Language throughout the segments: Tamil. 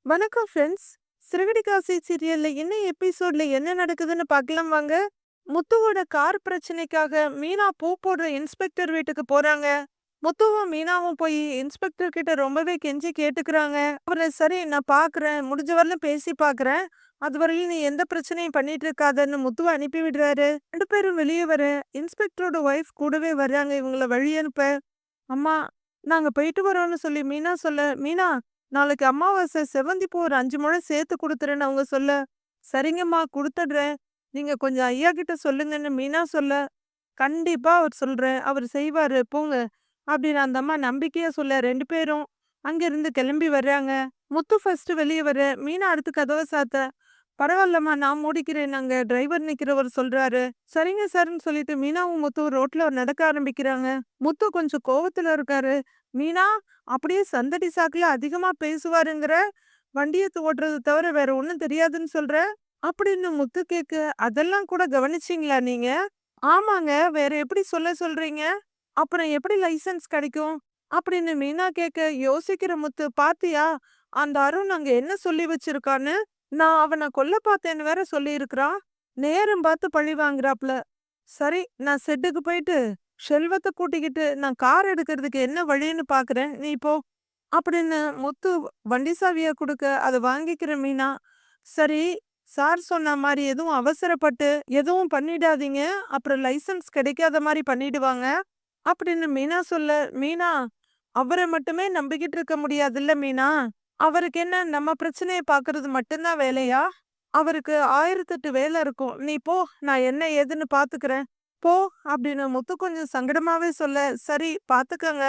வணக்கம் ஃப்ரெண்ட்ஸ். சிறகடிக்காசை சீரியல்ல என்ன எபிசோட்ல என்ன நடக்குதுன்னு பார்க்கலாம் வாங்க. முத்துவோட கார் பிரச்சனைக்காக மீனா பூ போடுற இன்ஸ்பெக்டர் வீட்டுக்கு போறாங்க. முத்துவும் மீனாவும் போய் இன்ஸ்பெக்டர் கிட்ட ரொம்பவே கெஞ்சி கேட்டுக்கிறாங்க. அவரு சரி நான் பார்க்குறேன், முடிஞ்ச வரலும் பேசி பார்க்குறேன். அதுவரையிலும் நீ எந்த பிரச்சனையும் பண்ணிட்டு இருக்காதன்னு முத்துவை அனுப்பி விடுறாரு. 2 பேரும் வெளியே வர இன்ஸ்பெக்டரோட ஒய்ஃப் கூடவே வர்றாங்க இவங்கள வழி அனுப்ப. அம்மா நாங்க போயிட்டு வரோம்னு சொல்லி மீனா சொல்ல, மீனா நாளைக்கு அமாவாசை செவ்வந்திப்பூ ஒரு 5 முழம் சேர்த்து குடுத்துறேன்னு அவங்க சொல்ல, சரிங்கம்மா குடுத்துடுறேன். நீங்க கொஞ்சம் ஐயா கிட்ட சொல்லுங்கன்னு மீனா சொல்ல, கண்டிப்பா அவர் சொல்றேன். அவர் செய்வாரு போங்க. அப்படின்னு அந்த அம்மா நம்பிக்கையா சொல்ல 2 பேரும் அங்கிருந்து கிளம்பி வர்றாங்க. முத்து ஃபர்ஸ்ட் வெளிய வர, மீனா அடுத்து கதவ சாத்த, பரவாயில்லம்மா நான் மூடிக்கிறேன் அங்க டிரைவர் நிக்கிறவர் சொல்றாரு. சரிங்க சார்ன்னு சொல்லிட்டு மீனாவும் முத்துவும் ரோட்ல நடக்க ஆரம்பிக்கிறாங்க. முத்து கொஞ்சம் கோவத்துல இருக்காரு. மீனா அப்படியே சந்தடி சாக்குல அதிகமா பேசுவாருங்கிற, வண்டிய ஓட்டுறது தவிர வேற ஒண்ணும் தெரியாதுன்னு சொல்ற? அப்படின்னு முத்து கேக்க, அதெல்லாம் கூட கவனிச்சீங்களா நீங்க? ஆமாங்க, வேற எப்படி சொல்ல சொல்றீங்க? அப்புறம் எப்படி லைசென்ஸ் கிடைக்கும்? அப்படின்னு மீனா கேக்க, யோசிக்கிற முத்து, பாத்தியா அந்த அருண் அங்க என்ன சொல்லி வச்சிருக்கான்னு? நான் அவன கொல்ல பார்த்தேன்னு வேற சொல்லியிருக்கிறான். நேரம் பார்த்து பழி வாங்குறாப்ல. சரி நான் ஷெட்டுக்கு போயிட்டு செல்வத்த கூட்டிக்கிட்டு நான் கார் எடுக்கிறதுக்கு என்ன வழின்னு பாக்குறேன். நீ போ. அப்படின்னு முத்து வண்டி சாவிய குடுக்க அத வாங்கிக்கிற மீனா. சரி, சார் சொன்ன மாரி எதுவும் அவசரப்பட்டு எதுவும் பண்ணிடாதீங்க. அப்புறம் லைசென்ஸ் கிடைக்காத மாரி பண்ணிடுவாங்க. அப்படின்னு மீனா சொல்ல, மீனா அவர மட்டுமே நம்பிக்கிட்டு இருக்க முடியாதுல்ல மீனா. அவருக்கு என்ன நம்ம பிரச்சனைய பாக்குறது மட்டும்தான் வேலையா? அவருக்கு 1008 வேலை இருக்கும். நீ போ, நான் என்ன ஏதுன்னு பாத்துக்கிறேன். போ அப்படின்னு முத்து கொஞ்சம் சங்கடமாவே சொல்ல, சரி பாத்துக்கங்க.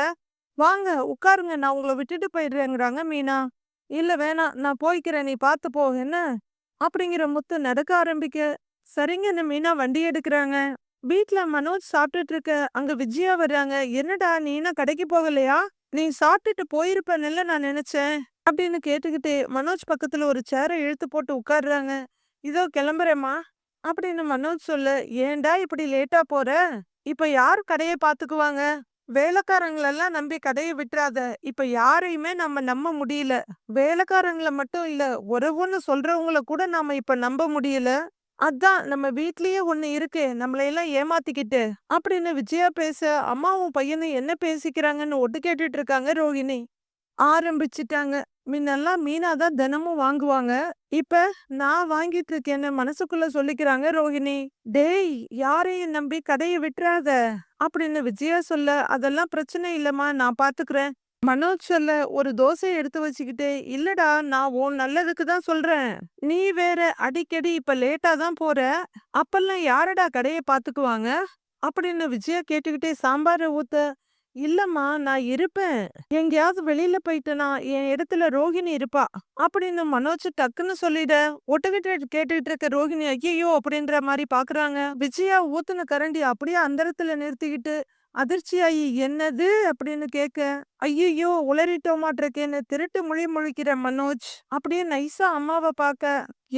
வாங்க உட்காருங்க நான் உங்கள விட்டுட்டு போயிடுறேங்கிறாங்க மீனா. இல்ல வேணாம் நான் போய்க்கிறேன் நீ பாத்து போ என்ன? அப்படிங்கிற முத்து நடக்க ஆரம்பிக்க, சரிங்கன்னு மீனா வண்டி எடுக்கிறாங்க. வீட்ல மனோஜ் சாப்பிட்டுட்டு இருக்க அங்க விஜயா வர்றாங்க. என்னடா நீ இன்னும் கடைக்கு போகலையா? நீ சாப்பிட்டுட்டு போயிருப்பேன்னுல நான் நினைச்சேன். அப்படின்னு கேட்டுக்கிட்டே மனோஜ் பக்கத்துல ஒரு சேர இழுத்து போட்டு உட்கார்றாங்க. இதோ கிளம்புறேம்மா அப்படின்னு மனோஜ் சொல்ல, ஏன்டா இப்படி லேட்டா போற? இப்ப யார் கடைய பாத்துக்குவாங்க? வேலைக்காரங்களெல்லாம் நம்பி கடைய விட்டுறாத. இப்ப யாரையுமே நம்ம நம்ப முடியல. வேலைக்காரங்கள மட்டும் இல்ல, உறவுன்னு சொல்றவங்கள கூட நாம இப்ப நம்ப முடியல. அதான் நம்ம வீட்லயே ஒண்ணு இருக்கே, நம்மளையெல்லாம் ஏமாத்திக்கிட்டு. அப்படின்னு விஜயா பேச, அம்மாவும் பையனும் என்ன பேசிக்கிறாங்கன்னு ஒட்டு கேட்டுட்டு இருக்காங்க ரோஹிணி. ஆரம்பிச்சுட்டாங்க. முன்னெல்லாம் மீனா தான் தினமும் வாங்குவாங்க. இப்ப நான் வாங்கிட்டு இருக்கேன்னு மனசுக்குள்ள சொல்லிக்கிறாங்க ரோஹிணி. டேய் யாரையும் நம்பி கடைய விட்டுறாத அப்படின்னு விஜயா சொல்ல, அதெல்லாம் பிரச்சனை இல்லம்மா நான் பாத்துக்கிறேன். மனோஜ் சொல்ல, ஒரு தோசையை எடுத்து வச்சுக்கிட்டு, இல்லடா நான் உன் நல்லதுக்கு தான் சொல்றேன். நீ வேற அடிக்கடி இப்ப லேட்டா தான் போற. அப்பெல்லாம் யாரடா கடைய பாத்துக்குவாங்க? அப்படின்னு விஜயா கேட்டுக்கிட்டே சாம்பார ஊத்த, இல்லம்மா நான் இருப்பேன். எங்கேயாவது வெளியில போயிட்டேனா என் இடத்துல ரோகிணி இருப்பா. அப்படின்னு மனோஜ் டக்குன்னு சொல்லிட, ஒட்டுக்கிட்டு கேட்டுக்கிட்டு இருக்க ரோகிணி ஐயையோ அப்படின்ற மாதிரி பாக்குறாங்க. விஜயா ஊத்துன கரண்டி அப்படியே அந்தரத்துல நிறுத்திக்கிட்டு அதிர்ச்சியாயி என்னது அப்படின்னு கேட்க, ஐயையோ உளறிட்டோமாட்டிருக்கேன்னு திருட்டு மொழி முழிக்கிற மனோஜ் அப்படியே நைஸா அம்மாவை பார்க்க,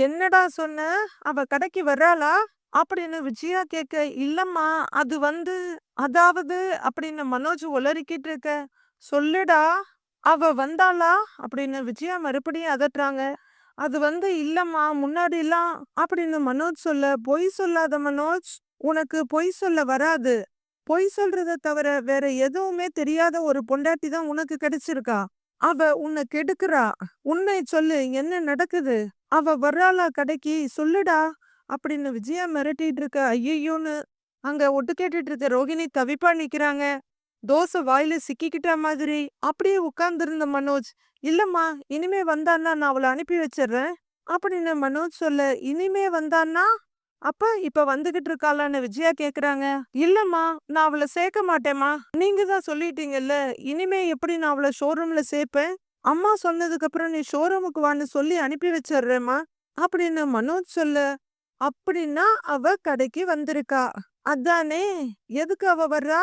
என்னடா சொன்ன? அவ கடைக்கு வர்றாளா? அப்படின்னு விஜயா கேட்க, இல்லம்மா அது வந்து அதாவது அப்படின்னு மனோஜ் உளறிக்கிட்டு இருக்க, சொல்லுடா அவ வந்தாளா? அப்படின்னு விஜயா மறுபடியும் அதட்டுறாங்க. அது வந்து இல்லம்மா முன்னாடிலாம் அப்படின்னு மனோஜ் சொல்ல, பொய் சொல்லாத மனோஜ், உனக்கு பொய் சொல்ல வராது. பொய் சொல்றத தவிர வேற எதுவுமே தெரியாத ஒரு பொண்டாட்டி தான் உனக்கு கிடைச்சிருக்கா. அவ உன்னை கெடுக்குறா. உண்மை சொல்லு என்ன நடக்குது? அவ வர்றாளா கடைக்கு சொல்லுடா அப்படின்னு விஜயா மிரட்டிட்டு இருக்க, ஐயோன்னு அங்க ஒட்டு கேட்டுட்டு இருக்க ரோகிணி தவிப்பா நிக்கிறாங்க. தோசை வாயில சிக்கிக்கிட்ட மாதிரி அப்படியே உட்கார்ந்திருந்த மனோஜ், இல்லம்மா இனிமே வந்தான்னா நான் அவளை அனுப்பி வச்சிடுறேன் அப்படின்னு மனோஜ் சொல்ல, இனிமே வந்தான்னா அப்ப இப்ப வந்துகிட்டு இருக்காளான்னு விஜயா கேக்குறாங்க. இல்லம்மா நான் அவளை சேர்க்க மாட்டேம்மா. நீங்க தான் சொல்லிட்டீங்கல்ல, இனிமே எப்படி நான் அவளை ஷோரூம்ல சேர்ப்பேன்? அம்மா சொன்னதுக்கு அப்புறம் நீ ஷோரூமுக்கு வான்னு சொல்லி அனுப்பி வச்சிடுறேம்மா அப்படின்னு மனோஜ் சொல்ல, அப்படின்னா அவ கடைக்கு வந்திருக்கா அதானே? எதுக்கு அவ வர்றா?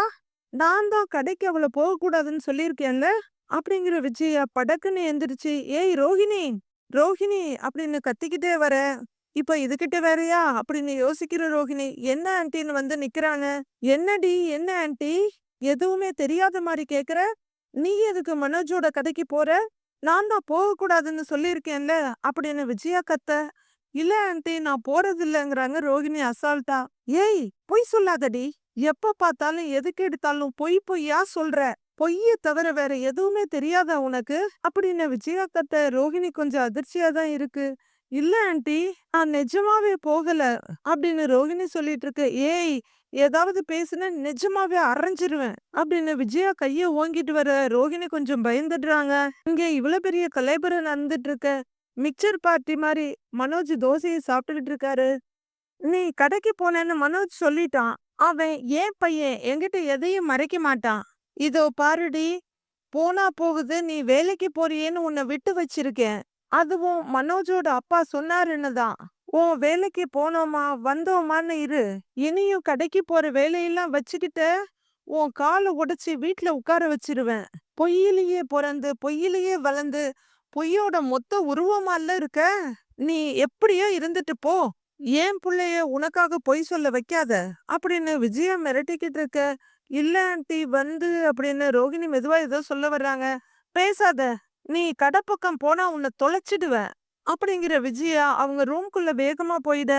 நான் தான் கடைக்கு அவள போகக்கூடாதுன்னு சொல்லியிருக்கேன்ல அப்படிங்கிற விஜயா படக்குன்னு எந்திரிச்சு, ஏய் ரோஹிணி ரோஹிணி அப்படின்னு கத்திக்கிட்டே வர, இப்ப இதுகிட்ட வேறயா அப்படின்னு யோசிக்கிற ரோஹிணி என்ன ஆன்ட்டின்னு வந்து நிக்கிறாங்க. என்னடி என்ன ஆன்ட்டி? எதுவுமே தெரியாத மாதிரி கேக்குற? நீ எதுக்கு மனோஜோட கதைக்கு போற? நான் தான் போகக்கூடாதுன்னு சொல்லியிருக்கேன்ல அப்படின்னு விஜயா கத்த. இல்ல ஆன்ட்டி நான் போறது இல்லங்கறாங்க ரோகிணி அசால்ட்டா. ஏய் பொய் சொல்லாதடி. எப்ப பார்த்தாலும் எதுக்கு எடுத்தாலும் பொய் பொய்யா சொல்ற. பொய்ய தவிர வேற எதுவுமே தெரியாதா உனக்கு அப்படின்னு விஜயா கத்த. ரோகிணி கொஞ்சம் அதிர்ச்சியா தான் இருக்கு. இல்ல ஆன்ட்டி நான் நிஜமாவே போகல அப்படின்னு ரோகிணி சொல்லிட்டு இருக்கு. ஏய் ஏதாவது பேசுன நிஜமாவே அரைஞ்சிருவேன் அப்படின்னு விஜயா கைய ஓங்கிட்டு வர ரோகிணி கொஞ்சம் பயந்துடுறாங்க. இங்க இவ்வளவு பெரிய கலைபரம் நடந்துட்டு இருக்க. மிக்சர் பார்ட்டி மாதிரி மனோஜ் தோசையை சாப்பிட்டுக்கிட்டு இருக்காரு. நீ கடைக்கு போனேன்னு மனோஜ் சொல்லிட்டான். அவன் ஏன் பையன் என்கிட்ட எதையும் மறைக்க மாட்டான். இதோ பாருடி போனா போகுது நீ வேலைக்கு போறியேன்னு உன்னை விட்டு வச்சிருக்கேன். அதுவும் மனோஜோட அப்பா சொன்னாருன்னு தான். உன் வேலைக்கு போனோமா வந்தோமான்னு இரு. இனியும் கடைக்கு போற வேலையெல்லாம் வச்சுக்கிட்ட உன் காலை உடைச்சி வீட்டுல உட்கார வச்சிருவேன். பொய்யிலேயே பிறந்து பொய்யிலேயே வளர்ந்து பொய்யோட மொத்த உருவமால இருக்க. நீ எப்படியோ இருந்துட்டு போ. ஏன் புள்ளைய உனக்காக பொய் சொல்ல வைக்காத அப்படின்னு விஜயா மிரட்டிக்கிட்டு இருக்க. இல்ல ஆன்ட்டி வந்து அப்படின்னு ரோகிணி மெதுவா ஏதோ சொல்ல வர்றாங்க. பேசாத நீ கடை பக்கம் போனா உன்னை தொலைச்சிடுவேன் அப்படிங்கிற விஜயா அவங்க ரூம்குள்ள வேகமா போயிட.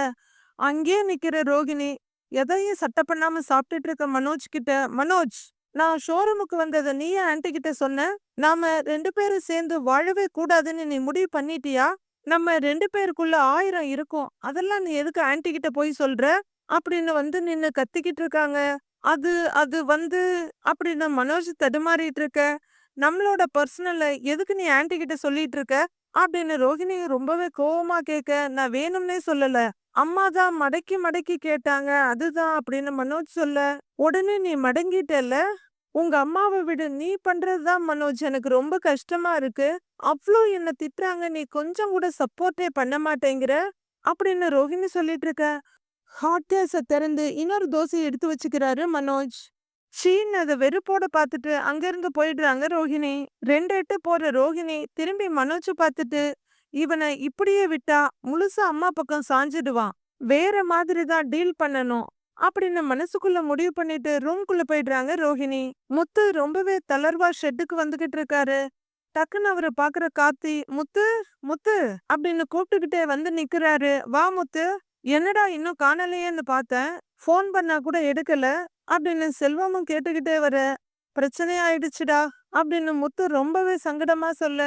அங்கேயே நிக்கிற ரோகிணி எதையும் சட்டை பண்ணாம சாப்பிட்டுட்டு இருக்க மனோஜ் கிட்ட. மனோஜ் நான் ஷோரூமுக்கு வந்ததை நீ ஆன்ட்டி கிட்ட சொன்ன. நாம 2 பேரும் சேர்ந்து வாழவே கூடாதுன்னு நீ முடிவு பண்ணிட்டியா? நம்ம 2 பேருக்குள்ள 1000 இருக்கும். அதெல்லாம் நீ எதுக்கு ஆன்ட்டி கிட்ட போய் சொல்ற அப்படின்னு வந்து நின்னு கத்திக்கிட்டு இருக்காங்க. அது அது வந்து அப்படின்னு மனோஜ் தடுமாறிட்டு இருக்க. நம்மளோட பர்சனல எதுக்கு நீ ஆன்ட்டி கிட்ட சொல்லிட்டு இருக்க அப்படின்னு ரோகிணி ரொம்பவே கோவமா கேட்க. நான் வேணும்னே சொல்லல. அம்மா தான் மடக்கி மடக்கி கேட்டாங்க அதுதான் அப்படின்னு மனோஜ் சொல்ல. உடனே நீ மடங்கிட்டல்ல. உங்க அம்மாவை விட நீ பண்றதுதான் மனோஜ் எனக்கு ரொம்ப கஷ்டமா இருக்கு. அவ்வளோ என்ன திட்டுறாங்க நீ கொஞ்சம் கூட சப்போர்ட்டே பண்ண மாட்டேங்கிற அப்படின்னு ரோகிணி சொல்லிட்டு இருக்க. ஹாட் கேஸ திறந்து இன்னொரு தோசையை எடுத்து வச்சுக்கிறாரு மனோஜ். ஷீன் அதை வெறுப்போட பார்த்துட்டு அங்கிருந்து போயிடுறாங்க ரோகிணி. 2 எட்டு போற ரோகிணி திரும்பி மனோஜ் பார்த்துட்டு இவனை இப்படியே விட்டா முழுசா அம்மா பக்கம் சாஞ்சிடுவான். வேற மாதிரி தான் டீல் பண்ணணும் அப்படின்னு மனசுக்குள்ள முடிவு பண்ணிட்டு ரூம்குள்ள போயிடுறாங்க ரோஹிணி. முத்து ரொம்பவே தளர்வா ஷெட்டுக்கு வந்துகிட்டு இருக்காரு. டக்குன்னு அவரை பாக்குற கார்த்தி முத்து முத்து அப்படின்னு கூப்பிட்டுக்கிட்டே வந்து நிக்கிறாரு. வா முத்து. என்னடா இன்னும் காணலையேன்னு பார்த்தேன். ஃபோன் பண்ணா கூட எடுக்கல அப்படின்னு செல்வமும் கேட்டுக்கிட்டே வர. பிரச்சனை ஆயிடுச்சுடா அப்படின்னு முத்து ரொம்பவே சங்கடமா சொல்ல.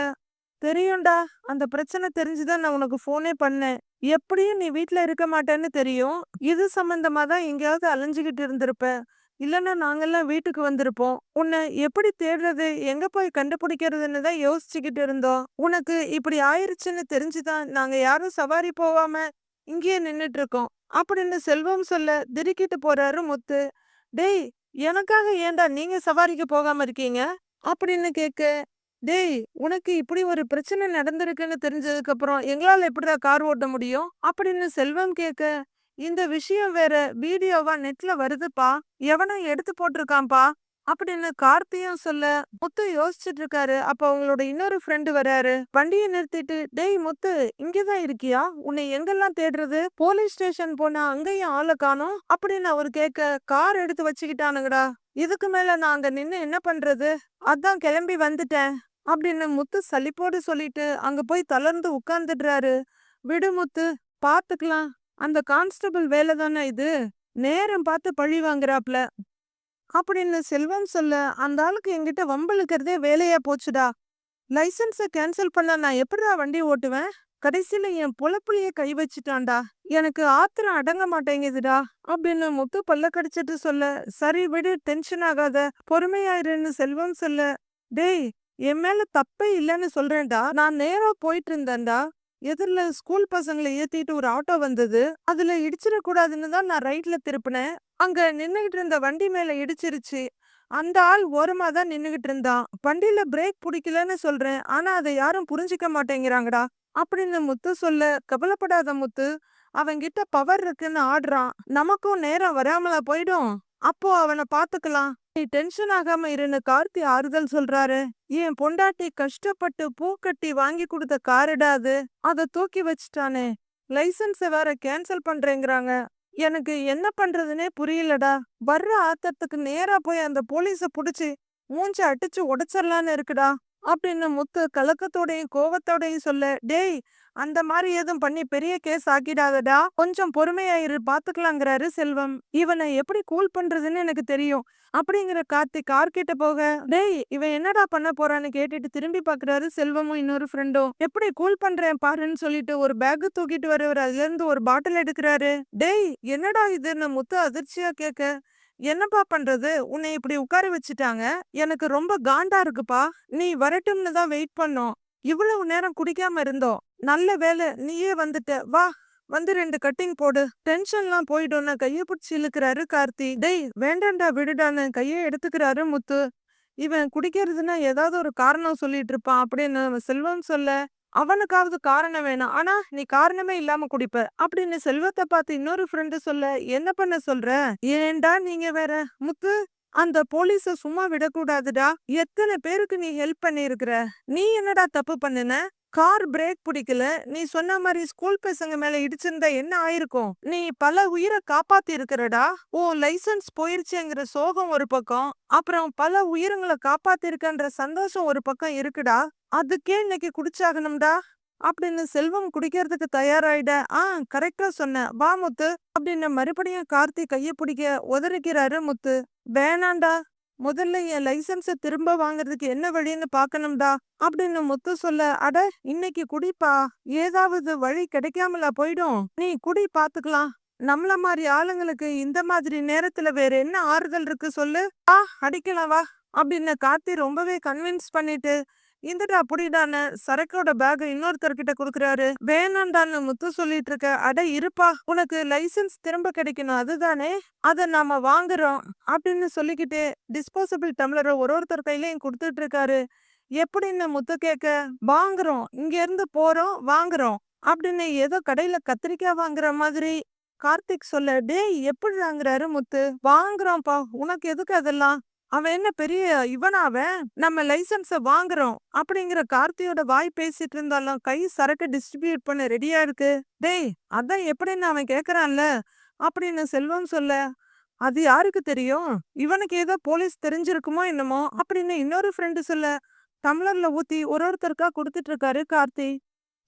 தெரியும்டா அந்த பிரச்சனை தெரிஞ்சுதான் நான் உனக்கு ஃபோனே பண்ணேன். எப்படியும் நீ வீட்ல இருக்க மாட்டேன்னு தெரியும். இது சம்பந்தமா தான் எங்கேயாவது அலைஞ்சுகிட்டு இருந்திருப்ப. இல்லைன்னா நாங்கெல்லாம் வீட்டுக்கு வந்திருப்போம். உன்னை எப்படி தேடுறது எங்க போய் கண்டுபிடிக்கிறதுன்னு தான் யோசிச்சுக்கிட்டு இருந்தோம். உனக்கு இப்படி ஆயிருச்சுன்னு தெரிஞ்சுதான் நாங்க யாரும் சவாரி போகாம இங்கேயே நின்னுட்டு இருக்கோம் அப்படின்னு செல்வம் சொல்ல திடுக்கிட்டு போறாரு முத்து. டேய் எனக்காக ஏன்டா நீங்க சவாரிக்கு போகாம இருக்கீங்க அப்படின்னு கேட்க. டேய் உனக்கு இப்படி ஒரு பிரச்சனை நடந்திருக்குன்னு தெரிஞ்சதுக்கு அப்புறம் எங்களால எப்படிடா கார் ஓட்ட முடியும் அப்படின்னு செல்வம் கேட்க. இந்த விஷயம் வேற வீடியோவா நெட்ல வருதுப்பா. எவனோ எடுத்து போட்டிருக்கான்பா அப்படின்னு கார்த்தியும் சொல்ல. முத்து யோசிச்சுட்டு இருக்காரு. அப்ப அவங்களோட இன்னொரு ஃப்ரெண்டு வராரு. வண்டியை நிறுத்திட்டு டேய் முத்து இங்கதான் இருக்கியா? உன்னை எங்கெல்லாம் தேடுறது? போலீஸ் ஸ்டேஷன் போனா அங்கேயும் ஆளை காணோம் அப்படின்னு அவர் கேட்க. கார் எடுத்து வச்சுக்கிட்டானுங்கடா. இதுக்கு மேல நான் அங்க நின்னு என்ன பண்றது? அதான் கிளம்பி வந்துட்டேன் அப்படின்னு முத்து சலிப்போடு சொல்லிட்டு அங்க போய் தளர்ந்து உட்கார்ந்துடுறாரு. விடு முத்து பாத்துக்கலாம். அந்த கான்ஸ்டபிள் வேலை தானே இது. நேரம் பார்த்து பழி வாங்குறாப்ல அப்படின்னு செல்வம் சொல்ல. அந்த ஆளுக்கு என்கிட்ட வம்பிழுக்கிறதே வேலையா போச்சுடா. லைசன்ஸை கேன்சல் பண்ண நான் எப்படிடா வண்டி ஓட்டுவேன்? கடைசியில என் பொழப்புலயே கை வச்சுட்டான்டா. எனக்கு ஆத்திரம் அடங்க மாட்டேங்குதுடா அப்படின்னு முத்து பல்ல கடிச்சிட்டு சொல்ல. சரி விடு டென்ஷன் ஆகாத பொறுமையாயிருன்னு செல்வம் சொல்ல. டேய் என் மேல தப்பே இல்லைன்னு சொல்றேன்டா. நான் நேரா போயிட்டு இருந்தேன்டா. எதிரில ஸ்கூல் பசங்களை ஏத்திட்டு ஒரு ஆட்டோ வந்தது. அதுல இடிச்சிடக்கூடாதுன்னு தான் நான் ரைட்ல திருப்பினேன். அங்க நின்னுகிட்டு இருந்த வண்டி மேல இடிச்சிருச்சு. அந்த ஆள் ஓரமா தான் நின்னுகிட்டு இருந்தான். வண்டியில பிரேக் பிடிக்கலன்னு சொல்றேன். ஆனா அதை யாரும் புரிஞ்சிக்க மாட்டேங்கிறாங்கடா அப்படின்னு முத்து சொல்ல. கவலைப்படாத முத்து. அவன்கிட்ட பவர் இருக்குன்னு ஆடுறான். நமக்கும் நேரம் வராமலா போயிடும். அப்போ அவனை பாத்துக்கலாம். நீ டென்ஷன் ஆகாம இருன்னு கார்த்தி ஆறுதல் சொல்றாரு. என் பொண்டாட்டி கஷ்டப்பட்டு பூக்கட்டி வாங்கி கொடுத்த காருடா அது. அதை தூக்கி வச்சுட்டானே. லைசன்ஸை வேற கேன்சல் பண்றேங்கிறாங்க. எனக்கு என்ன பண்றதுனே புரியலடா. வர்ற ஆத்தத்துக்கு நேரா போய் அந்த போலீஸ புடிச்சு மூஞ்ச அடிச்சு உடைச்சிடலான்னு இருக்குடா அப்படின்னு முத்து கலக்கத்தோடையும் கோவத்தோடையும் சொல்ல, டேய் அந்த மாதிரி எதுவும் பண்ணி பெரிய கேஸ் ஆக்கிடாதடா, கொஞ்சம் பொறுமையாயிரு பாத்துக்கலாங்கிறாரு செல்வம். இவனை எப்படி கூல் பண்றதுன்னு எனக்கு தெரியும் அப்படிங்கிற கார்த்திக் கார் கிட்ட போக, டேய் இவன் என்னடா பண்ண போறான்னு கேட்டுட்டு திரும்பி பாக்குறாரு செல்வமும் இன்னொரு ஃப்ரெண்டும். எப்படி கூல் பண்றேன் பாருன்னு சொல்லிட்டு ஒரு பேக் தூக்கிட்டு வரவர் அதுல இருந்து ஒரு பாட்டில் எடுக்கிறாரு. டேய் என்னடா இதுன்னு முத்து அதிர்ச்சியா கேட்க, என்னப்பா பண்றது, உன்னை இப்படி உட்கார வச்சுட்டாங்க, எனக்கு ரொம்ப காண்டா இருக்குப்பா, நீ வரட்டும்னு தான் வெயிட் பண்ணோம், இவ்வளவு நேரம் குடிக்காம இருந்தோம், நல்ல வேலை நீயே வந்துட்ட, வா வந்து 2 கட்டிங் போடு, டென்ஷன்லாம் போயிடும்னு கைய பிடிச்சி இழுக்கிறாரு கார்த்தி. டேய் வேண்டாண்டா விடுடான்னு கையை எடுத்துக்கிறாரு முத்து. இவன் குடிக்கிறதுன்னா ஏதாவது ஒரு காரணம் சொல்லிட்டு இருப்பான் அப்படின்னு செல்வம் சொல்ல, அவனுக்காவது காரணம் வேணாம், ஆனா நீ காரணமே இல்லாம குடிப்ப அப்படின்னு செல்வத்தை பார்த்து இன்னொரு ஃப்ரெண்டு சொல்ல, என்ன பண்ண சொல்ற, ஏன்டா நீங்க வேற, முத்து அந்த போலீஸ சும்மா விடக்கூடாதுடா, எத்தனை பேருக்கு நீ ஹெல்ப் பண்ணிருக்கிற, நீ என்னடா தப்பு பண்ணுன, கார் பிரேக் பிடிக்கல, நீ சொன்ன மாதிரி ஸ்கூல் பசங்க மேல இடிச்சிருந்தா என்ன ஆயிருக்கும், நீ பல உயிரை காப்பாத்தி இருக்கிறடா, உன் லைசன்ஸ் போயிருச்சுங்கிற சோகம் ஒரு பக்கம், அப்புறம் பல உயிரங்களை காப்பாத்தி இருக்கன்ற சந்தோஷம் ஒரு பக்கம் இருக்குடா, அதுக்கே இன்னைக்கு குடிச்சாகணும்டா அப்படின்னு செல்வம் குடிக்கிறதுக்கு தயாராயிட, கரெக்டா சொன்ன, வா முத்து அப்படின்னு மறுபடியும் கார்த்தி கைய பிடிக்க உதறிக்கிறாரு முத்து. வேணாண்டா, முதல்ல என் லைசன்ஸ திரும்ப வாங்குறதுக்கு என்ன வழின்னு பாக்கணும்டா அப்படின்னு முத்து சொல்ல, அட இன்னைக்கு குடிப்பா, ஏதாவது வழி கிடைக்காமலா போயிடும், நீ குடி பாத்துக்கலாம், நம்மள மாதிரி ஆளுங்களுக்கு இந்த மாதிரி நேரத்துல வேற என்ன ஆறுதல் இருக்கு சொல்லு, அடிக்கலாம் வா அப்படின்னு கார்த்தி ரொம்பவே கன்வின்ஸ் பண்ணிட்டு, இந்தடா புடிடான்னு சரக்கோட பேக் இன்னொருத்தர்கிட்ட குடுக்குறாரு. வேணாண்டான்னு முத்து சொல்லிட்டு இருக்க, அட இருப்பா, உனக்கு லைசன்ஸ் திரும்ப கிடைக்கணும் அதுதானே, அத நாம வாங்குறோம் அப்படின்னு சொல்லிக்கிட்டு டிஸ்போசபிள் டம்ளரை ஒருத்தர் கையிலையும் கொடுத்துட்டு இருக்காரு. எப்படின்னு முத்து கேட்க, வாங்குறோம், இங்க இருந்து போறோம் வாங்குறோம் அப்படின்னு ஏதோ கடையில கத்திரிக்காய் வாங்குற மாதிரி கார்த்திக் சொல்ல, டேய் எப்படி வாங்குறாரு முத்து, வாங்குறோம்ப்பா, உனக்கு எதுக்கு அதெல்லாம், அவன் என்ன பெரிய இவனா, அவன் நம்ம லைசன்ஸ வாங்குறோம் அப்படிங்கிற கார்த்தியோட வாய் பேசிட்டு இருந்தாலும் கை சரக்கு டிஸ்ட்ரிபியூட் பண்ண ரெடியா இருக்கு. டேய் அதான் எப்படின்னு அவன் கேக்குறான்ல அப்படின்னு செல்வம் சொல்ல, அது யாருக்கு தெரியும், இவனுக்கு ஏதோ போலீஸ் தெரிஞ்சிருக்குமோ என்னமோ அப்படின்னு இன்னொரு ஃப்ரெண்டு சொல்ல, டம்ளர்ல ஊத்தி ஒருத்தருக்கா கொடுத்துட்டு இருக்காரு கார்த்தி.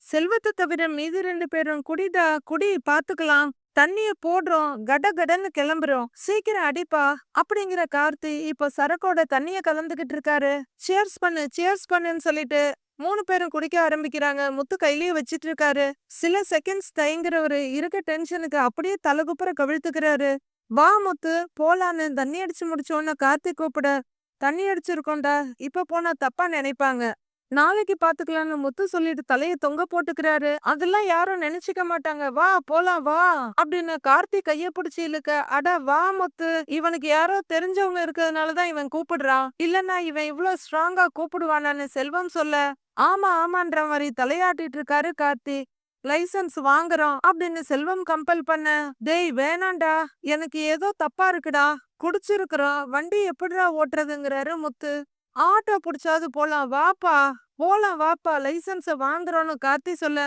செல்வத்தை தவிர மீதி 2 பேரும் குடிடா குடி பாத்துக்கலாம், தண்ணிய போடுறோம், கட கடன்னு கிளம்புறோம், சீக்கிரம் அடிப்பா அப்படிங்கிற கார்த்தி இப்ப சரக்கோட தண்ணிய கலந்துகிட்டு இருக்காரு. சியர்ஸ் பண்ணுன்னு சொல்லிட்டு 3 பேரும் குடிக்க ஆரம்பிக்கிறாங்க. முத்து கையிலேயே வச்சிட்டு இருக்காரு. சில செகண்ட்ஸ் தயங்குறவரு இருக்க டென்ஷனுக்கு அப்படியே தலகுப்புற கவிழ்த்துக்கிறாரு. வா முத்து போலான்னு தண்ணி அடிச்சு முடிச்சோன்னு கார்த்தி கூப்பிட, தண்ணி அடிச்சிருக்கோண்டா, இப்ப போனா தப்பா நினைப்பாங்க, நாளைக்கு பாத்துக்கலாம்னு முத்து சொல்லிட்டு தலைய தொங்க போட்டுக்கிறாரு. அதெல்லாம் யாரும் நினைச்சுக்க மாட்டாங்க, வா போலாம் வா அப்படின்னு கார்த்தி கைய பிடிச்சு இழுக்க, அட வா முத்து, இவனுக்கு யாரோ தெரிஞ்சவங்க இருக்கிறதுனாலதான் இவன் கூப்பிடுறான், இல்லன்னா இவன் இவ்வளவு ஸ்ட்ராங்கா கூப்பிடுவானான்னு செல்வம் சொல்ல, ஆமா ஆமான்ற மாதிரி தலையாட்டிட்டு இருக்காரு கார்த்தி. லைசன்ஸ் வாங்குறோம் அப்படின்னு செல்வம் கம்பல் பண்ண, டேய் வேணாண்டா, எனக்கு ஏதோ தப்பா இருக்குடா, குடிச்சிருக்கிறோம், வண்டி எப்படிடா ஓட்டுறதுங்கிறாரு முத்து. ஆட்டோ புடிச்சாவது போலாம் வாப்பா லைசன்ஸ வாங்குறோம்னு கார்த்தி சொல்ல,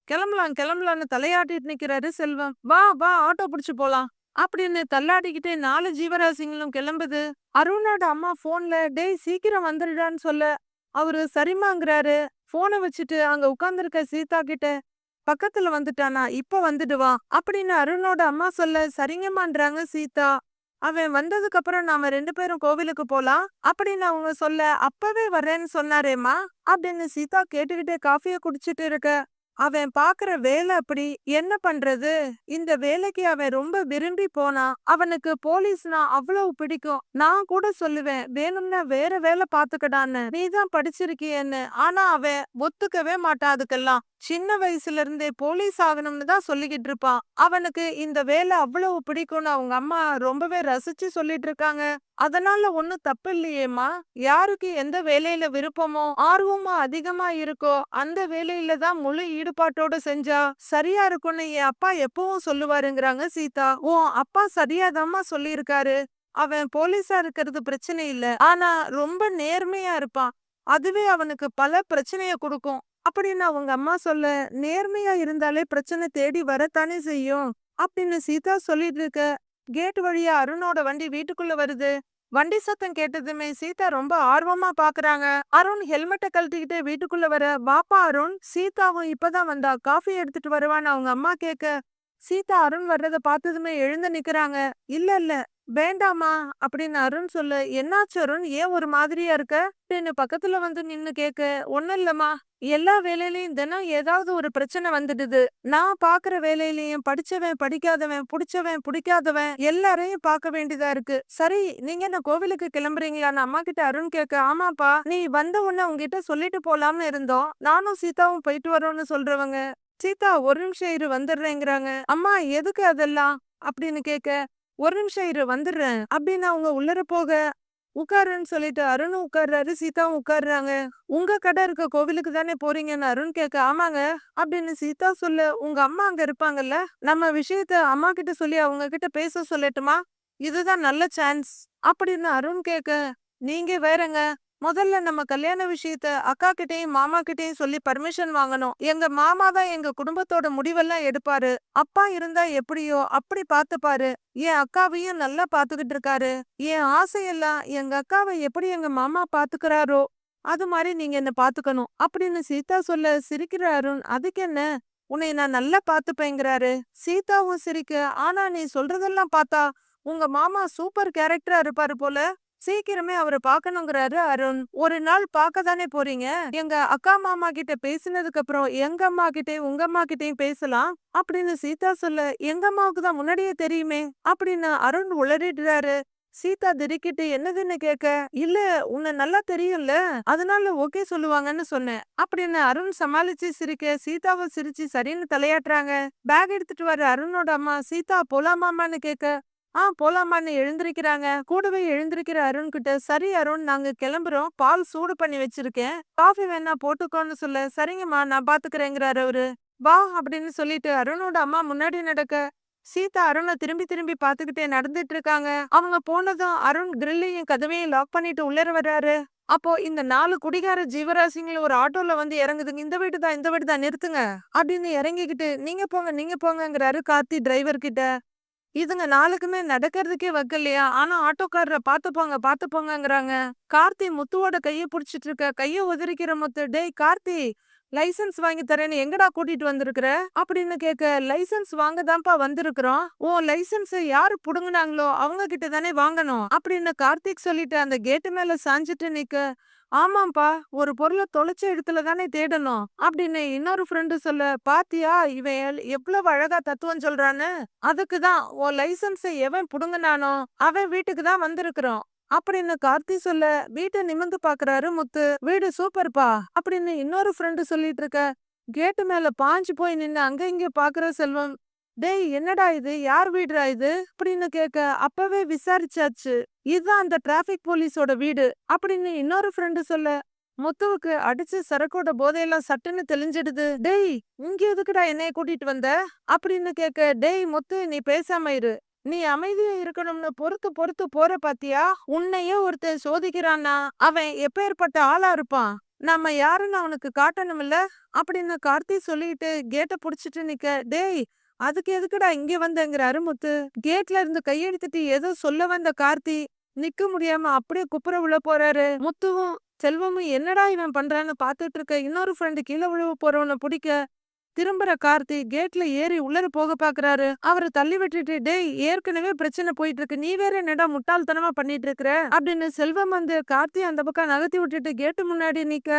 கிளம்பலான்னு தலையாட்டிட்டு நிக்கிறாரு செல்வம். வா வா ஆட்டோ புடிச்சு போலாம் அப்படின்னு தள்ளாடிக்கிட்டே 4 ஜீவராசிங்களும் கிளம்புது. அருணோட அம்மா போன்ல, டேய் சீக்கிரம் வந்துடுடான்னு சொல்ல, அவரு சரிமாங்கிறாரு. போனை வச்சுட்டு அங்க உட்கார்ந்துருக்க சீதா கிட்ட, பக்கத்துல வந்துட்டானா இப்ப வந்துடுவான் அப்படின்னு அருணோட அம்மா சொல்ல, சரிங்கம்மான்றாங்க சீதா. அவன் வந்ததுக்கு அப்புறம் நாம 2 பேரும் கோவிலுக்கு போலாம் அப்படின்னு அவங்க சொல்ல, அப்பவே வர்றேன்னு சொன்னாரேம்மா அப்படின்னு சீதா கேட்டுக்கிட்டே காஃபிய குடிச்சிட்டு இருக்க, அவன் பாக்குற வேலை அப்படி, என்ன பண்றது, இந்த வேலைக்கு அவன் ரொம்ப விரும்பி போனான், அவனுக்கு போலீஸ்னா அவ்வளவு பிடிக்கும், நான் கூட சொல்லுவேன் வேணும்னா வேற வேலை பாத்துக்கடான்னு, நீதான் படிச்சிருக்கியன்னு, ஆனா அவன் ஒத்துக்கவே மாட்டான் அதுக்கெல்லாம், சின்ன வயசுல இருந்தே போலீஸ் ஆகணும்னு தான் சொல்லிக்கிட்டு இருப்பான், அவனுக்கு இந்த வேலை அவ்வளவு பிடிக்கும்னு அவங்க அம்மா ரொம்பவே ரசிச்சு சொல்லிட்டு இருக்காங்க, அதனால ஒண்ணும் தப்பு இல்லையேம்மா, யாருக்கு எந்த வேலையில விருப்பமோ ஆர்வமா அதிகமா இருக்கோ அந்த வேலையில தான் முழு ஈடுபாட்டோட செஞ்சா சரியா இருக்கும்னு என் அப்பா எப்பவும் சொல்லுவாருங்கிறாங்க சீதா. உன் அப்பா சரியாதாம்மா சொல்லியிருக்காரு, அவன் போலீஸா இருக்கிறது பிரச்சனை இல்ல, ஆனா ரொம்ப நேர்மையா இருப்பான், அதுவே அவனுக்கு பல பிரச்சனைய கொடுக்கும் அப்படின்னு அவங்க அம்மா சொல்ல, நேர்மையா இருந்தாலே பிரச்சனை தேடி வரத்தானே செய்யும் அப்படின்னு சீதா சொல்லிட்டு இருக்க, கேட் வழியா அருணோட வண்டி வீட்டுக்குள்ள வருது. வண்டி சத்தம் கேட்டதுமே சீதா ரொம்ப ஆர்வமா பாக்குறாங்க. அருண் ஹெல்மெட்ட கழட்டிக்கிட்டு வீட்டுக்குள்ள வர, "பாப்பா அருண், சீதாவும் இப்பதான் வந்தா, காஃபி எடுத்துட்டு வருவான்னு" அவங்க அம்மா கேக்க, சீதா அருண் வர்றத பார்த்ததுமே எழுந்து நிக்கிறாங்க. "இல்ல இல்ல வேண்டாமா" அப்படின்னு அருண் சொல்ல, "என்னாச்சு அருண், ஏன் ஒரு மாதிரியா இருக்க?" அப்படின்னு பக்கத்துல வந்து நின்னு கேக்க, "ஒண்ணும் இல்லம்மா, எல்லா வேலையிலயும் தினம் ஏதாவது ஒரு பிரச்சனை வந்துடுது. நான் பாக்குற வேலையிலயும் படிச்சவன் படிக்காதவன், புடிச்சவன் புடிக்காதவன் எல்லாரையும் பார்க்க வேண்டியதா இருக்கு. சரி, நீங்க என்ன கோவிலுக்கு கிளம்புறீங்களான்னு அம்மா கிட்ட அருண் கேட்க, ஆமாப்பா, நீ வந்த உடனே உங்ககிட்ட சொல்லிட்டு போலாம்னு இருந்தோம். நானும் சீதாவும் போயிட்டு வரோம்னு சொல்றவங்க, சீதா ஒரு நிமிஷம் இரு வந்துடுறேங்கிறாங்க. அம்மா எதுக்கு அதெல்லாம் அப்படின்னு கேட்க, ஒரு நிமிஷம் இரு வந்துடுறேன் அப்படின்னு அவங்க உள்ளர போக, உட்காருன்னு சொல்லிட்டு அருணும் உட்கார்றாரு, சீதாவும் உட்கார்றாங்க. உங்க கடை இருக்க கோவிலுக்கு தானே போறீங்கன்னு அருண் கேட்க, ஆமாங்க அப்படின்னு சீதா சொல்ல, உங்க அம்மா அங்க இருப்பாங்கல்ல, நம்ம விஷயத்த அம்மா கிட்ட சொல்லி அவங்க கிட்ட பேச சொல்லட்டுமா? இதுதான் நல்ல சான்ஸ் அப்படின்னு அருண் கேட்க, நீங்க வேறங்க, முதல்ல நம்ம கல்யாண விஷயத்த அக்கா கிட்டயும் மாமா கிட்டயும் சொல்லி பர்மிஷன் வாங்கணும். எங்க மாமா தான் எங்க குடும்பத்தோட முடிவெல்லாம் எடுப்பாரு. அப்பா இருந்தா எப்படியோ அப்படி பாத்துப்பாரு. என் அக்காவையும் நல்லா பாத்துக்கிட்டு இருக்காரு. என் ஆசையெல்லாம் எங்க அக்காவை எப்படி எங்க மாமா பாத்துக்கிறாரோ அது மாதிரி நீங்க என்ன பாத்துக்கணும் அப்படின்னு சீதா சொல்ல, சிரிக்கிற அருண், அதுக்கு என்ன, உன்னை நான் நல்லா பாத்துப்பேங்கிறாரு. சீதாவும் சிரிக்க, ஆனா நீ சொல்றதெல்லாம் பார்த்தா உங்க மாமா சூப்பர் கேரக்டரா இருப்பாரு போல, சீக்கிரமே அவரை பார்க்கணுங்கிறாரு அருண். ஒரு நாள் பார்க்க தானே போறீங்க, எங்க அக்கா மாமா கிட்ட பேசினதுக்கு அப்புறம் எங்க அம்மா கிட்டயும் உங்க அம்மா கிட்டயும் பேசலாம் அப்படின்னு சீதா சொல்ல, எங்க அம்மாவுக்கு தான் முன்னாடியே தெரியுமே அப்படின்னு அருண் உளறிடுறாரு. சீதா திடுக்கிட்டு என்னதுன்னு கேட்க, இல்ல உன்னை நல்லா தெரியும்ல, அதனால ஓகே சொல்லுவாங்கன்னு சொன்னேன் அப்படின்னு அருண் சமாளிச்சு சிரிக்க, சீதாவும் சிரிச்சு சரின்னு தலையாட்டுறாங்க. பேக் எடுத்துட்டு வர அருணோட அம்மா, சீதா போலாமாமான்னு கேட்க, போலாமான்னு எழுந்திருக்கிறாங்க. கூடவே எழுந்திருக்கிற அருண் கிட்ட, சரி அருண், நாங்க கிளம்புறோம், பால் சூடு பண்ணி வச்சிருக்கேன், காஃபி வேணா போட்டுக்கோன்னு சொல்ல, சரிங்கம்மா நான் பாத்துக்கிறேங்கிறாரு அவரு. வா அப்படின்னு சொல்லிட்டு அருணோட அம்மா முன்னாடி நடக்க, சீதா அருணை திரும்பி திரும்பி பாத்துக்கிட்டே நடந்துட்டு இருக்காங்க. அவங்க போனதும் அருண் கிரில்லையும் கதவையும் லாக் பண்ணிட்டு உள்ளர வர்றாரு. அப்போ இந்த 4 குடிகார ஜீவராசிங்களும் ஒரு ஆட்டோல வந்து இறங்குதுங்க. இந்த வீடு தான் நிறுத்துங்க அப்படின்னு இறங்கிக்கிட்டு, நீங்க போங்கங்கிறாரு கார்த்தி டிரைவர் கிட்ட. இதுங்க 4க்குமே நடக்கிறதுக்கே வக்கில்லையா, ஆனா ஆட்டோக்காரரை பாத்து போங்கங்கிறாங்க. கார்த்தி முத்துவோட கைய புடிச்சிட்டு இருக்க, கைய உதறிக்கிற முத்து, டேய் கார்த்தி, லைசென்ஸ் வாங்கி தரேன்னு எங்கடா கூட்டிட்டு வந்திருக்கிற அப்படின்னு கேட்க, லைசென்ஸ் வாங்க தான்ப்பா வந்திருக்கிறோம், உன் லைசென்ஸ் யாரு புடுங்குனாங்களோ அவங்க கிட்ட தானே வாங்கணும் அப்படின்னு கார்த்திக் சொல்லிட்டு அந்த கேட்டு மேல சாஞ்சிட்டு நிக்க, ஆமாப்பா, ஒரு பொருளை தொலைச்ச இடத்துல தானே தேடணும் அப்படின்னு இன்னொரு ஃப்ரெண்டு சொல்ல, பாத்தியா இவன் எவ்வளவு அழகா தத்துவம் சொல்றான்னு, அதுக்கு தான் உன் லைசன்ஸை எவன் புடுங்கினானோ அவன் வீட்டுக்கு தான் வந்திருக்கிறோம் அப்படின்னு கார்த்தி சொல்ல, வீட்டை நிமிர்ந்து பாக்குறாரு முத்து. வீடு சூப்பர்ப்பா அப்படின்னு இன்னொரு ஃப்ரெண்டு சொல்லிட்டு இருக்க, கேட்டு மேல பாஞ்சு போய் நின்னு அங்க இங்க பாக்குற செல்வம், டேய் என்னடா இது, யார் வீடுடா இது அப்படின்னு கேட்க, அப்பவே விசாரிச்சாச்சு, இதுதான் அந்த டிராபிக் போலீஸோட வீடு அப்படின்னு இன்னொரு ஃப்ரெண்டு சொல்ல, முத்துவுக்கு அடிச்சு சரக்கோட போதையெல்லாம் சட்டுன்னு தெளிஞ்சிடுது. டேய் இங்க எதுக்குடா என்னைய கூட்டிட்டு வந்த அப்படின்னு கேட்க, டேய் முத்து, நீ பேசாம இரு, நீ அமைதியா இருக்கணும்னு பொறுத்து பொறுத்து போற பாத்தியா, உன்னையே ஒருத்தன் சோதிக்கிறான்னா அவன் எப்பேற்பட்ட ஆளா இருப்பான், நம்ம யாருன்னு அவனுக்கு காட்டணும்ல அப்படின்னு கார்த்தி சொல்லிட்டு கேட்ட புடிச்சிட்டு நிக்க, டேய் அதுக்கு எதுக்குடா இங்க வந்தங்கிறாரு முத்து. கேட்ல இருந்து கையெடுத்துட்டு ஏதோ சொல்ல வந்த கார்த்தி நிக்க முடியாம அப்படியே குப்புற விழ போறாரு. முத்துவும் செல்வமும் என்னடா இவன் பண்றான்னு பாத்துட்டு இருக்க, இன்னொரு ஃப்ரெண்டு கீழே விழுவ போறவனை பிடிக்க திரும்புற கார்த்தி கேட்ல ஏறி உள்ளர போக பாக்குறாரு. அவரை தள்ளி விட்டுட்டு, டேய் ஏற்கனவே பிரச்சனை போயிட்டு இருக்கு, நீ வேற என்னடா முட்டாள்தனமா பண்ணிட்டு இருக்கிற அப்படின்னு செல்வம் வந்து கார்த்தி அந்த பக்கம் நகர்த்தி விட்டுட்டு கேட்டு முன்னாடி நிக்க,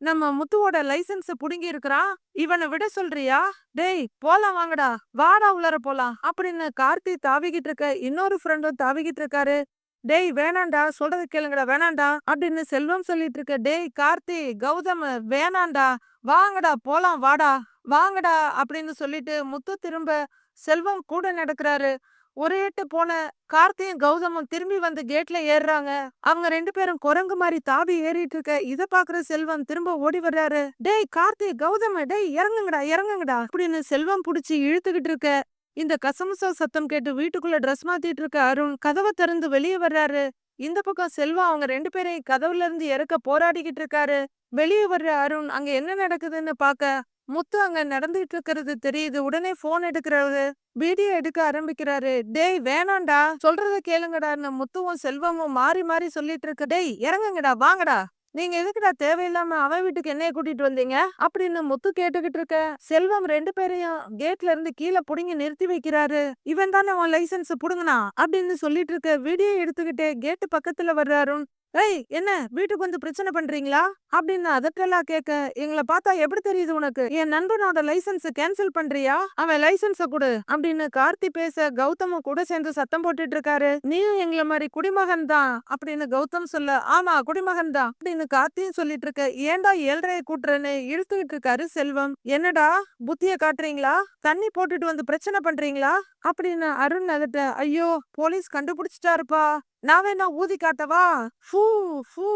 நம்ம முத்துவோட லைசென்ஸ புடுங்கி இருக்கிறான், இவனை விட சொல்றியா, டேய் போலாம் வாங்கடா, வாடா உள்ளர போலாம் அப்படின்னு கார்த்தி தாவிக்கிட்டு இருக்க, இன்னொரு ஃப்ரெண்டும் தாவிக்கிட்டு இருக்காரு. டேய் வேணாண்டா, சொல்றது கேளுங்கடா, வேணாண்டா அப்படின்னு செல்வம் சொல்லிட்டு இருக்க, டேய் கார்த்தி கௌதம் வேணாண்டா, வாங்கடா போலாம் வாடா, வாங்கடா அப்படின்னு சொல்லிட்டு முத்து திரும்ப செல்வம் கூட நடக்கிறாரு. ஒரு எட்டு போன கார்த்தியும் கௌதமும் திரும்பி வந்து கேட்ல ஏறுறாங்க. அவங்க 2 பேரும் குரங்கு மாதிரி தாவி ஏறிட்டு இருக்க இத பாக்குற செல்வம் திரும்ப ஓடி வர்றாரு. டேய் கார்த்தி கௌதம், டேய் இறங்குங்கடா இறங்குங்கடா அப்படின்னு செல்வம் புடிச்சு இழுத்துக்கிட்டு இருக்க, இந்த கசமுசா சத்தம் கேட்டு வீட்டுக்குள்ள ட்ரெஸ் மாத்திட்டு இருக்க அருண் கதவை திறந்து வெளியே வர்றாரு. இந்த பக்கம் செல்வம் அவங்க 2 பேரையும் கதவுல இருந்து இறக்க போராடிக்கிட்டு இருக்காரு. வெளியே வர்ற அருண் அங்க என்ன நடக்குதுன்னு பாக்க முத்து அங்க நடந்துட்டு இருக்கிறது தெரியுது. உடனே போன் எடுக்கிறாரு. வீடியோ எடுக்க ஆரம்பிக்கிறாரு. டேய் வேணாம்டா, சொல்றத கேளுங்கடான்னு முத்துவும் செல்வமும் மாறி மாறி சொல்லிட்டு இருக்கு. டேய் இறங்குங்கடா, வாங்கடா. நீங்க எதுக்குடா தேவையில்லாம அவன் வீட்டுக்கு என்னைய கூட்டிட்டு வந்தீங்க அப்படின்னு முத்து கேட்டுக்கிட்டு இருக்க. செல்வம் 2 பேரையும் கேட்ல இருந்து கீழே புடுங்கி நிறுத்தி வைக்கிறாரு. இவன் தானே உன் லைசன்ஸ் புடுங்கனா அப்படின்னு சொல்லிட்டு இருக்க. வீடியோ எடுத்துக்கிட்டே கேட்டு பக்கத்துல வர்றாரு. ஏய் என்ன வீட்டுக்கு வந்து பிரச்சனை பண்றீங்களா அப்படின்னு அதட்டெல்லாம் கேட்க. எங்களை பார்த்தா எப்படி தெரியுது உனக்கு? என் நண்பனோட லைசன்ஸ் கேன்சல் பண்றியா? அவன் லைசன்ஸ கொடு அப்படின்னு கார்த்தி பேச கௌதமும் கூட சேர்ந்து சத்தம் போட்டுட்டு இருக்காரு. நீயும் எங்களை மாதிரி குடிமகன் தான் அப்படின்னு கௌதம் சொல்ல. ஆமா குடிமகன் தான் அப்படின்னு கார்த்தியும் சொல்லிட்டு இருக்க. ஏன்டா 7:30 கூட்டுறன்னு இழுத்துக்கிட்டு இருக்காரு செல்வம். என்னடா புத்திய காட்டுறீங்களா? தண்ணி போட்டுட்டு வந்து பிரச்சனை பண்றீங்களா அப்படின்னு அருண் அதட்ட. ஐயோ போலீஸ் கண்டுபிடிச்சிட்டாருப்பா, நான் வேணா ஊதி காட்டவா? ஃபூ ஃபூ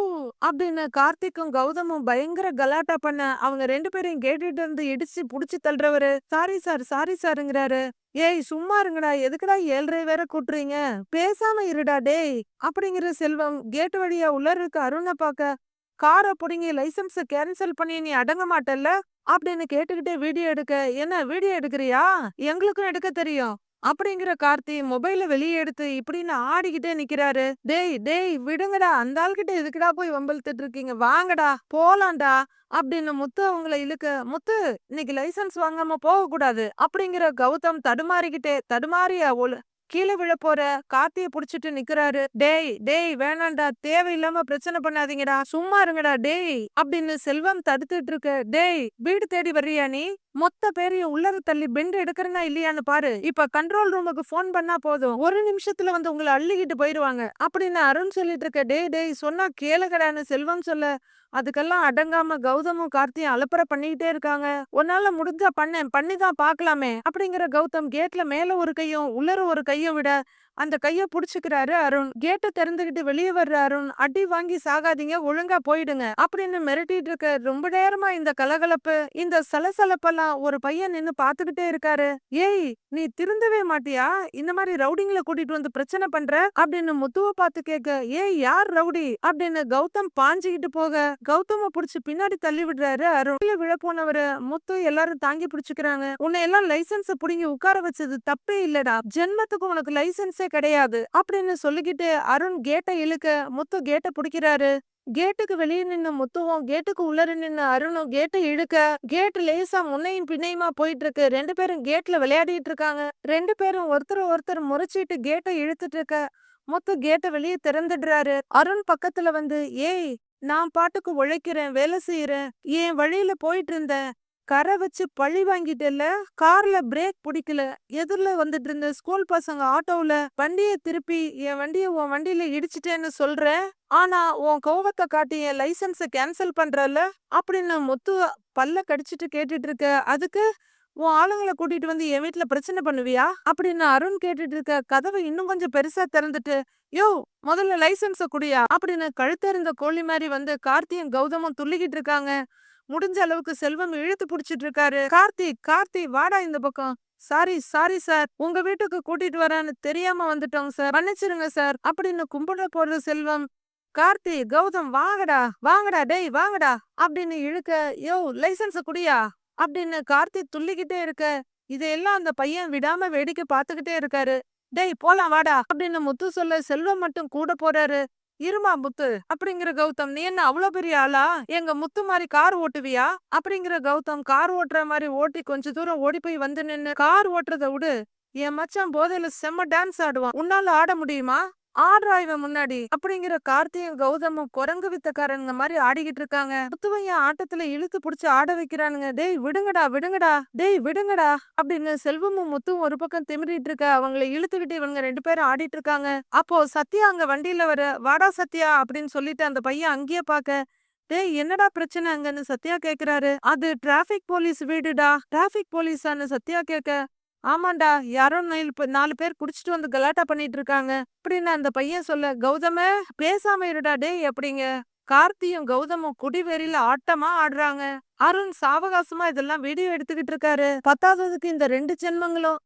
அப்படின்னு கார்த்திக்கும் கௌதமும் பயங்கர கலாட்டா பண்ண அவங்க 2 பேரையும் கேட்டுட்டு இருந்து இடிச்சு புடிச்சு தள்ளுறவரு சாரி சாருங்கிறாரு. ஏய் சும்மா இருங்கடா, எதுக்குடா 7:30 வேற கூட்டுறீங்க? பேசாம இருடா டேய் அப்படிங்கிற செல்வம் கேட்டு வழியா உள்ள இருக்க அருணை பாக்க. காரை புடுங்கி லைசன்ஸ் கேன்சல் பண்ணி நீ அடங்க மாட்டல்ல அப்படின்னு கேட்டுக்கிட்டே வீடியோ எடுக்க. என்ன வீடியோ எடுக்கிறியா? எங்களுக்கும் எடுக்க தெரியும் அப்படிங்கிற கார்த்தி மொபைல வெளியே எடுத்து இப்படின்னு ஆடிக்கிட்டே நிக்கிறாரு. டேய் டேய் விடுங்கடா, அந்த ஆள்கிட்ட எதுக்குடா போய் வம்பிழுத்துட்டு இருக்கீங்க, வாங்கடா போலாம்டா அப்படின்னு முத்து அவங்கள இழுக்க. முத்து இன்னைக்கு லைசன்ஸ் வாங்காம போக கூடாது அப்படிங்கிற கௌதம் தடுமாறி கீழே விழ போற கார்த்திய புடிச்சிட்டு நிக்கிறாரு. டேய் டேய் வேணாண்டா, தேவையில்லாம பிரச்சனை பண்ணாதீங்கடா, சும்மா இருங்கடா டேய் அப்படின்னு செல்வம் தடுத்துட்டு இருக்க. டேய் வீடு தேடி வர்றியா நீ? மொத்த பேரையும் உள்ளர தள்ளி பெண்ட் எடுக்கிறனா இல்லையான்னு பாரு. இப்ப கண்ட்ரோல் ரூமுக்கு போன் பண்ணா போதும், 1 நிமிஷத்துல வந்து உங்களை அள்ளிக்கிட்டு போயிருவாங்க அப்படின்னு அருண் சொல்லிட்டு இருக்க. டேய் டேய் சொன்னா கேளுங்கடான்னு செல்வம் சொல்ல. அதுக்கெல்லாம் அடங்காம கௌதமும் கார்த்தியும் அலப்பற பண்ணிக்கிட்டே இருக்காங்க. உன்னால முடிஞ்சா பண்ணிதான் பாக்கலாமே அப்படிங்கிற கௌதம் கேட்ல மேல ஒரு கையும் உள்ளர ஒரு கையும் விட அந்த கைய புடிச்சுக்கிறாரு அருண். கேட்ட திறந்துகிட்டு வெளியே வர்ற அருண், அடி வாங்கி சாகாதீங்க, ஒழுங்கா போயிடுங்க அப்படின்னு மிரட்டிட்டு இருக்க. ரொம்ப நேரமா இந்த கலகலப்பு இந்த சலசலப்பெல்லாம் ஒரு பையன் நின்னு பாத்துக்கிட்டே இருக்காரு. ஏய் நீ திருந்தவே மாட்டியா? இந்த மாதிரி ரவுடிங்களை கூட்டிட்டு வந்து பிரச்சனை பண்ற அப்படின்னு முத்துவ பார்த்து கேட்க. ஏய் யார் ரவுடி அப்படின்னு கௌதம் பாஞ்சுக்கிட்டு போக கௌதம புடிச்சு பின்னாடி தள்ளி விடுறாரு அருண். விழ போனவரு முத்து எல்லாரும் தாங்கி பிடிச்சுக்கிறாங்க. உன்னை எல்லாம் லைசன்ஸ் புடிங்கி உட்கார வச்சது தப்பே இல்லடா, ஜென்மத்துக்கு உனக்கு லைசன்ஸே கிடையாது அப்படின்னு சொல்லிக்கிட்டு அருண் கேட்டை இழுக்க. முத்து கேட்டை பிடிக்கிறாரு. கேட்டுக்கு வெளியே நின்னு முத்துவும் கேட்டுக்கு உள்ளர நின்னு அருணும் கேட்டை இழுக்க. கேட் லேசா முன்னையும் பின்னையுமா போயிட்டு இருக்கு. 2 பேரும் கேட்ல விளையாடிட்டு இருக்காங்க. 2 பேரும் ஒருத்தர் முறைச்சிட்டு கேட்டை இழுத்துட்டு இருக்க. முத்து கேட்டை வெளியே திறந்துடுறாரு. அருண் பக்கத்துல வந்து, ஏய் நான் பாட்டுக்கு உழைக்கிறேன், வேலை செய்யறேன், என் வழியில போயிட்டு இருந்தேன், கரை வச்சு பழி வாங்கிட்டேல்ல, கார்ல பிரேக் பிடிக்கல, எதிரில வந்துட்டு இருந்த ஸ்கூல் பசங்க ஆட்டோவுல வண்டிய திருப்பி என் வண்டிய உன் வண்டியில இடிச்சிட்டேன்னு சொல்றேன், ஆனா உன் கோவத்தை காட்டி என் லைசன்ஸ கேன்சல் பண்றல அப்படின்னு முத்து பல்ல கடிச்சிட்டு கேட்டுட்டு இருக்க. அதுக்கு உன் ஆளுங்களை கூட்டிட்டு வந்து என் வீட்டுல பிரச்சனை பண்ணுவியா அப்படின்னு அருண் கேட்டுட்டு இருக்க. கதவை இன்னும் கொஞ்சம் பெருசா திறந்துட்டு, யோ முதல்ல லைசன்ஸ குடியா அப்படின்னு கழுத்தறிந்த கோழி மாதிரி வந்து கார்த்தியும் கௌதமும் துள்ளிக்கிட்டு இருக்காங்க. முடிஞ்ச அளவுக்கு செல்வம் இழுத்து புடிச்சிட்டு இருக்காரு. கார்த்தி வாடா இந்த பக்கம். சாரி சார், உங்க வீட்டுக்கு கூட்டிட்டு வரான்னு தெரியாம வந்துட்டோங்க சார், மன்னிச்சிருங்க சார் அப்படின்னு கும்பிட போற செல்வம். கார்த்தி கௌதம் வாங்கடா டேய் வாங்கடா அப்படின்னு இழுக்க. யோ லைசன்ஸ குடியா அப்படின்னு கார்த்தி துள்ளிக்கிட்டே இருக்க. இதையெல்லாம் அந்த பையன் விடாம வேடிக்கை பார்த்துக்கிட்டே இருக்காரு. டேய் போலாம் வாடா அப்படின்னு முத்து சொல்ல செல்வம் மட்டும் கூட போறாரு. இருமா முத்து அப்படிங்கிற கௌதம். நீ என்ன அவ்வளவு பெரிய ஆளா? எங்க முத்து மாதிரி கார் ஓட்டுவியா அப்படிங்கிற கௌதம். கார் ஓட்டுற மாதிரி ஓட்டி கொஞ்ச தூரம் ஓடி போய் வந்து நின்னு, கார் ஓட்டுறத விடு, என் மச்சான் போதையில செம்ம டான்ஸ் ஆடுவான், உன்னால ஆட முடியுமா? ஆடுறா இவன் முன்னாடி அப்படிங்கிற கார்த்தியும் கௌதமும் குரங்கு வித்தக்காரங்க மாதிரி ஆடிக்கிட்டு இருக்காங்க. முத்துவையன் ஆட்டத்துல இழுத்து புடிச்சு ஆட வைக்கிறானுங்க. டேய் விடுங்கடா அப்படின்னு செல்வமும் முத்துவும் ஒரு பக்கம் திமிரிட்டு இருக்க. அவங்களை இழுத்துக்கிட்டு இவங்க 2 பேரும் ஆடிட்டு இருக்காங்க. அப்போ சத்யா அங்க வண்டியில வர. வாடா சத்யா அப்படின்னு சொல்லிட்டு அந்த பையன் அங்கேயே பாக்க. டேய் என்னடா பிரச்சனை அங்கன்னு சத்யா கேக்குறாரு. அது டிராபிக் போலீஸ் வீடுடா. டிராபிக் போலீஸான்னு சத்யா கேட்க. ஆமாண்டா, யாரோ 4 பேர் குடிச்சிட்டு வந்து கலாட்டா பண்ணிட்டு இருக்காங்க அப்படின்னு அந்த பையன் சொல்ல. கௌதம பேசாம இருடா டேய் அப்படிங்க கார்த்தியும் கௌதமும் குடிவெறியில ஆட்டமா ஆடுறாங்க. அருண் சாவகாசமா இதெல்லாம் வீடியோ எடுத்துக்கிட்டு இருக்காரு. பத்தாததுக்கு இந்த 2 ஜென்மங்களும்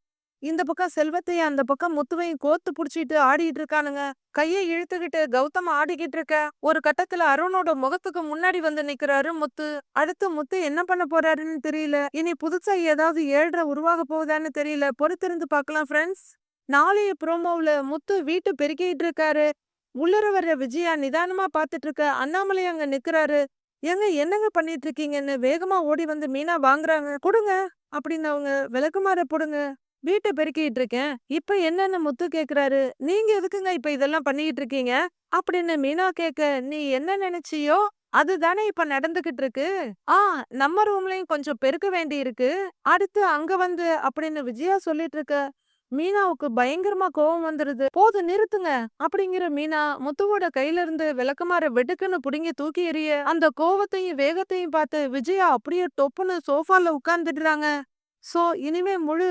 இந்த பக்கம் செல்வத்தையும் அந்த பக்கம் முத்துவையும் கோத்து புடிச்சிட்டு ஆடிட்டு இருக்கானுங்க. கையை இழுத்துக்கிட்டு கௌதம் ஆடிக்கிட்டு இருக்க ஒரு கட்டத்துல அருணோட முகத்துக்கு முன்னாடி வந்து நிக்கிறாரு முத்து. அடுத்து முத்து என்ன பண்ண போறாருன்னு தெரியல. இனி புதுசா ஏதாவது ஏழ்ற உருவாக போகுதான்னு தெரியல. பொறுத்திருந்து பார்க்கலாம் ஃப்ரெண்ட்ஸ். நாளைய ப்ரோமோவுல முத்து வீட்டு பெருக்கிட்டு இருக்காரு. உள்ளர வர்ற விஜயா நிதானமா பாத்துட்டு இருக்க அண்ணாமலை அங்க நிக்கிறாரு. ஏங்க என்னங்க பண்ணிட்டு இருக்கீங்கன்னு வேகமா ஓடி வந்து மீனா வாங்குறாங்க. கொடுங்க அப்படின்னு அவங்க விளக்குமாற போடுங்க. வீட்டை பெருக்கிட்டு இருக்கேன். இப்ப என்னன்னு முத்து கேக்குறாரு. நீங்க எதுக்குங்க இப்ப இதெல்லாம் பண்ணிட்டு இருக்கீங்க அப்படின்னு மீனா கேக்க, நீ என்ன நினைச்சியோ அதுதானே இப்ப நடந்துகிட்டு இருக்கு. ஆ, நம்ம ரூம்லயும் கொஞ்சம் பெருக்க வேண்டி இருக்கு. அடுத்து அங்க வந்து அப்படின்னு விஜயா சொல்லிட்டு இருக்க மீனாவுக்கு பயங்கரமா கோவம் வந்துருது. போதும் நிறுத்துங்க அப்படிங்கிற மீனா முத்துவோட கையில இருந்து விளக்குமாற வெடுக்குன்னு புடுங்கி தூக்கி எறிய அந்த கோவத்தையும் வேகத்தையும் பார்த்து விஜயா அப்படியே டொப்புன்னு சோஃபால உட்கார்ந்துடுறாங்க. சோ இனிமே முழு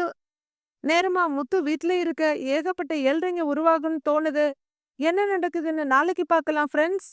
நேரமா முத்து வீட்ல இருக்க ஏகப்பட்ட ஏழ்றைங்க உருவாகும்னு தோணுது. என்ன நடக்குதுன்னு நாளைக்கு பார்க்கலாம் ஃப்ரெண்ட்ஸ்.